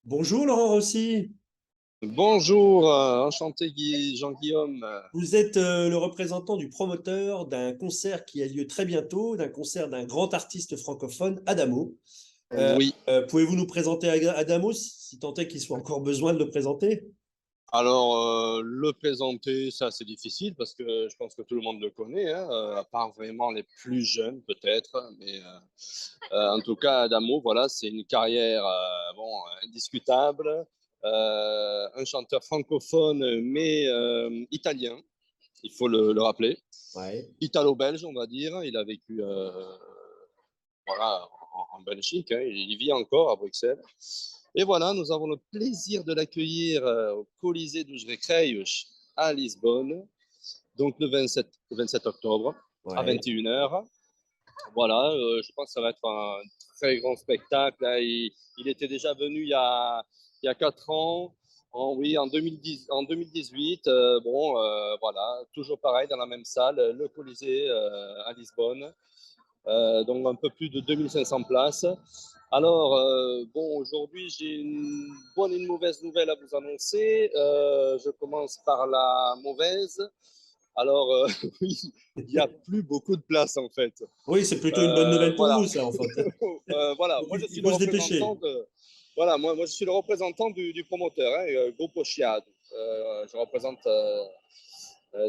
Bonjour Laurent Rossi, Bonjour, enchanté Jean-Guillaume. vous êtes le représentant du promoteur d'un concert qui a lieu très bientôt, d'un concert d'un grand artiste francophone, Adamo. Oui, Pouvez-vous nous présenter Adamo, si tant est qu'il soit encore besoin de le présenter? alors le présenter, ça c'est difficile parce que je pense que tout le monde le connaît, hein, à part vraiment les plus jeunes peut-être. Mais en tout cas, Adamo, voilà, c'est une carrière indiscutable. Un chanteur francophone mais italien, il faut le rappeler. Ouais. Italo-belge, on va dire. Il a vécu voilà, en Belgique, hein, il vit encore à Bruxelles. Et voilà, nous avons le plaisir de l'accueillir au Colisée dos Recreios à Lisbonne, donc le 27 octobre à Ouais. 21h. Voilà, je pense que ça va être un très grand spectacle. Hein. Il était déjà venu il y a 4 ans, oui, en 2018. Voilà, toujours pareil dans la même salle, le Colisée à Lisbonne. Donc un peu plus de 2500 places. Alors, aujourd'hui, j'ai une bonne et une mauvaise nouvelle à vous annoncer. Je commence par la mauvaise. Alors, oui, il n'y a plus beaucoup de place en fait. Oui, c'est plutôt une bonne nouvelle pour vous, Voilà. ça, en fait. Voilà, Donc, moi je il suis le faut se représentant dépêcher. de. Voilà, moi je suis le représentant du promoteur, hein, Grupo Chiad. Je représente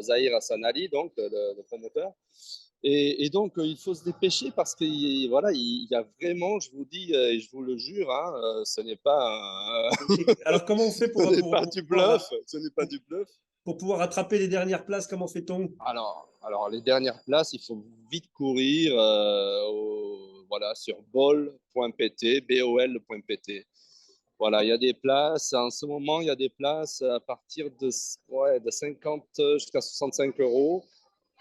Zahir Hassan Ali, donc le promoteur. Et donc, il faut se dépêcher parce qu'il voilà, il y a vraiment, je vous dis et je vous le jure, hein, ce n'est pas, Alors, comment on fait ce n'est pas du bluff, ce n'est pas pour, du bluff. pour pouvoir attraper les dernières places? Comment fait-on? Alors, les dernières places, il faut vite courir voilà, sur bol.pt, bol.pt. Voilà, il y a des places. En ce moment, il y a des places à partir de 50 jusqu'à 65 euros.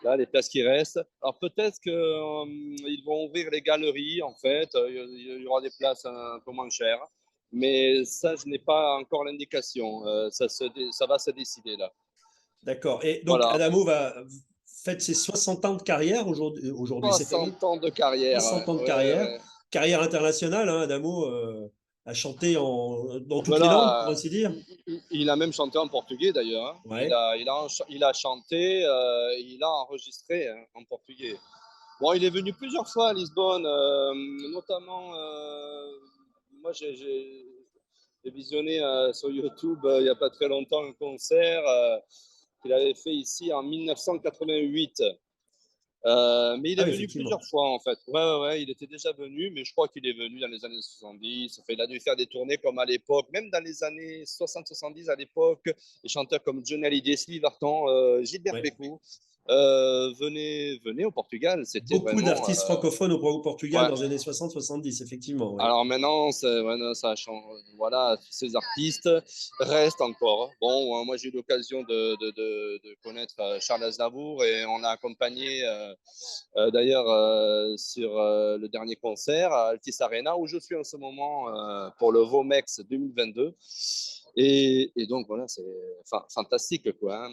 Là, les places qui restent. Alors peut-être qu'ils vont ouvrir les galeries, en fait. Il y aura des places un peu moins chères. Mais ça, je n'ai pas encore l'indication. Ça va se décider là. D'accord. Et donc, Voilà. Adamo fête ses 60 ans de carrière aujourd'hui, cette année. 60 ans de carrière. 60 ans de Ouais, carrière, ouais. carrière internationale, hein, Adamo a chanté dans toutes les langues, pour Voilà. ainsi dire. Il a même chanté en portugais d'ailleurs. Hein. Ouais. Il a chanté, il a enregistré, hein, en portugais. Bon, il est venu plusieurs fois à Lisbonne, notamment. Moi, j'ai visionné sur YouTube il n'y a pas très longtemps un concert qu'il avait fait ici en 1988. Mais il Ah est oui, venu plusieurs effectivement. fois en fait. Ouais, il était déjà venu, mais je crois qu'il est venu dans les années 70. Enfin, il a dû faire des tournées comme à l'époque, même dans les années 60-70 à l'époque. Des chanteurs comme Johnny Hallyday, Sylvie Vartan, Gilbert Ouais. Bécaud venaient au Portugal. C'était Beaucoup vraiment. d'artistes francophones au Portugal Ouais. dans les années 60-70, effectivement. Ouais. Alors maintenant, ouais, ça a changé. Voilà, ces artistes restent encore. Bon, moi j'ai eu l'occasion de connaître Charles Aznavour et on l'a accompagné d'ailleurs sur le dernier concert à Altis Arena où je suis en ce moment pour le Vomex 2022. Et donc voilà, c'est fantastique quoi. Hein.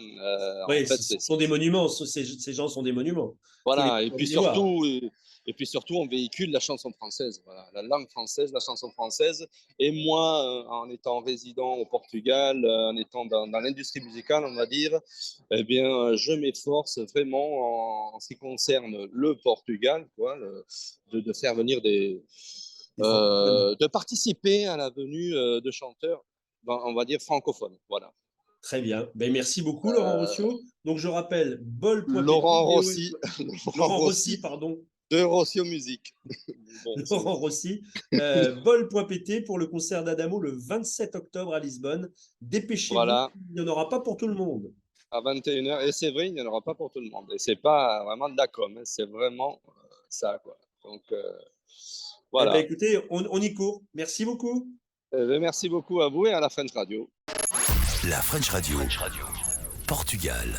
En Oui, fait, ce sont des monuments. Ces gens sont des monuments. voilà, Faut les voir. et puis surtout, on véhicule la chanson française, voilà, la langue française, la chanson française. Et moi, en étant résident au Portugal, en étant dans l'industrie musicale, on va dire, eh bien, je m'efforce vraiment en ce qui concerne le Portugal, quoi, de faire venir Des francophones. de participer à la venue de chanteurs, on va dire francophones, voilà. Très bien. Ben, merci beaucoup, Laurent Euh, Rossio. Donc, je rappelle bol.pt, Laurent Rossi, Laurent Laurent Rossi, Rossi pardon. de Rossio Musique. Bon, Laurent Rossi, bol.pt pour le concert d'Adamo le 27 octobre à Lisbonne. Dépêchez-vous, voilà, il n'y en aura pas pour tout le monde. à 21h. Et c'est vrai, il n'y en aura pas pour tout le monde. Et c'est pas vraiment de la com, hein, c'est vraiment ça, quoi. Donc, Eh bien, voilà. écoutez, on y court. Merci beaucoup. Merci beaucoup à vous et à la French Radio. La French Radio, Portugal.